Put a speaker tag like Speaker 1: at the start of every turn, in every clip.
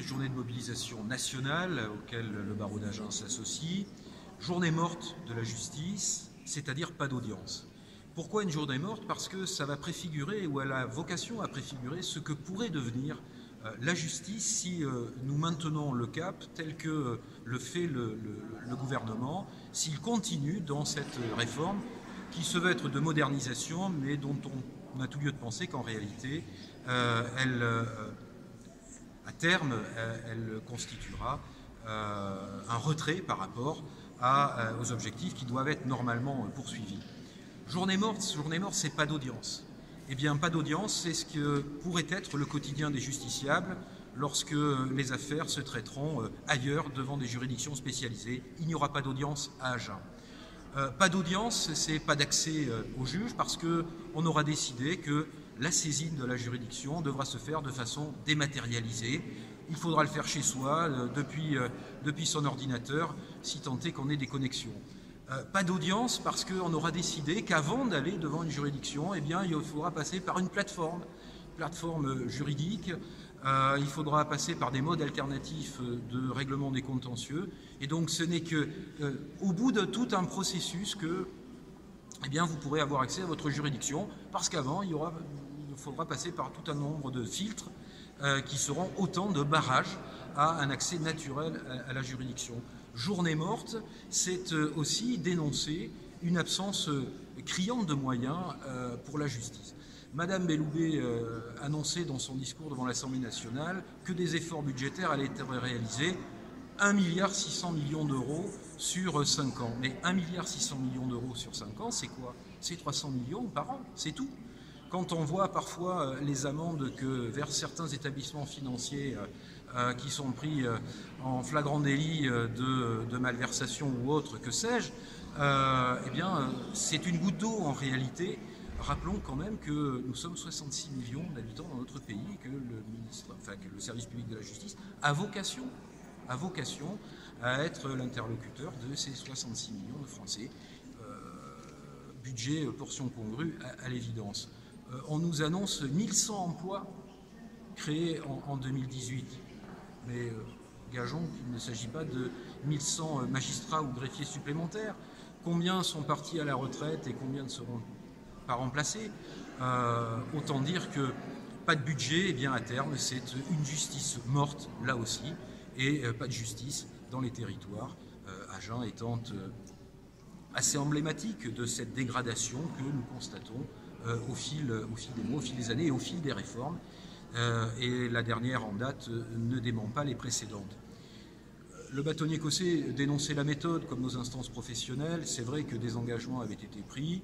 Speaker 1: journée de mobilisation nationale auquel le barreau d'Agen s'associe, journée morte de la justice, c'est-à-dire pas d'audience. Pourquoi une journée morte? Parce que ça va préfigurer, ou elle a vocation à préfigurer, ce que pourrait devenir la justice si nous maintenons le cap tel que le fait le gouvernement, s'il continue dans cette réforme qui se veut être de modernisation, mais dont on a tout lieu de penser qu'en réalité, à terme, elle constituera un retrait par rapport aux objectifs qui doivent être normalement poursuivis. Journée morte, c'est pas d'audience. Eh bien, pas d'audience, c'est ce que pourrait être le quotidien des justiciables lorsque les affaires se traiteront ailleurs devant des juridictions spécialisées. Il n'y aura pas d'audience à Agen. Pas d'audience, c'est pas d'accès au juge parce qu'on aura décidé que la saisine de la juridiction devra se faire de façon dématérialisée. Il faudra le faire chez soi, depuis son ordinateur, si tant est qu'on ait des connexions. Pas d'audience parce qu'on aura décidé qu'avant d'aller devant une juridiction, eh bien, il faudra passer par une plateforme juridique. Il faudra passer par des modes alternatifs de règlement des contentieux. Et donc ce n'est qu'au bout de tout un processus que eh bien, vous pourrez avoir accès à votre juridiction, parce qu'avant, il faudra passer par tout un nombre de filtres qui seront autant de barrages à un accès naturel à la juridiction. Journée morte, c'est aussi dénoncer une absence criante de moyens pour la justice. Madame Belloubet annonçait dans son discours devant l'Assemblée nationale que des efforts budgétaires allaient être réalisés, 1,6 milliard d'euros sur 5 ans. Mais 1,6 milliard d'euros sur 5 ans, c'est quoi? C'est 300 millions par an, c'est tout. Quand on voit parfois les amendes que versent certains établissements financiers qui sont pris en flagrant délit de malversation ou autre, que sais-je, eh bien, c'est une goutte d'eau en réalité. Rappelons quand même que nous sommes 66 millions d'habitants dans notre pays et que le service public de la justice a vocation à être l'interlocuteur de ces 66 millions de Français. Budget, portion congrue, à l'évidence. On nous annonce 1100 emplois créés en 2018. Mais gageons qu'il ne s'agit pas de 1100 magistrats ou greffiers supplémentaires. Combien sont partis à la retraite et combien ne seront pas remplacés? Autant dire que pas de budget, et bien à terme, c'est une justice morte, là aussi, et pas de justice dans les territoires. Agen étant assez emblématique de cette dégradation que nous constatons au fil des mois, au fil des années et au fil des réformes. Et la dernière en date ne dément pas les précédentes. Le bâtonnier écossais dénonçait la méthode comme nos instances professionnelles. C'est vrai que des engagements avaient été pris.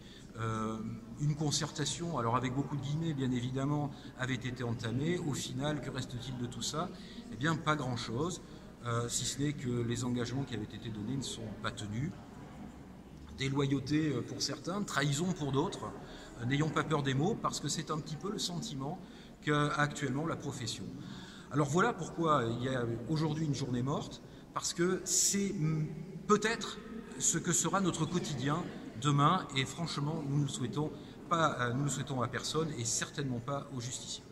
Speaker 1: Une concertation, alors avec beaucoup de guillemets bien évidemment, avait été entamée. Au final, que reste-t-il de tout ça? Eh bien, pas grand-chose, si ce n'est que les engagements qui avaient été donnés ne sont pas tenus. Déloyauté pour certains, trahison pour d'autres. N'ayons pas peur des mots, parce que c'est un petit peu le sentiment qu'a actuellement la profession. Alors voilà pourquoi il y a aujourd'hui une journée morte, parce que c'est peut-être ce que sera notre quotidien demain, et franchement, nous ne le souhaitons à personne, et certainement pas aux justiciers.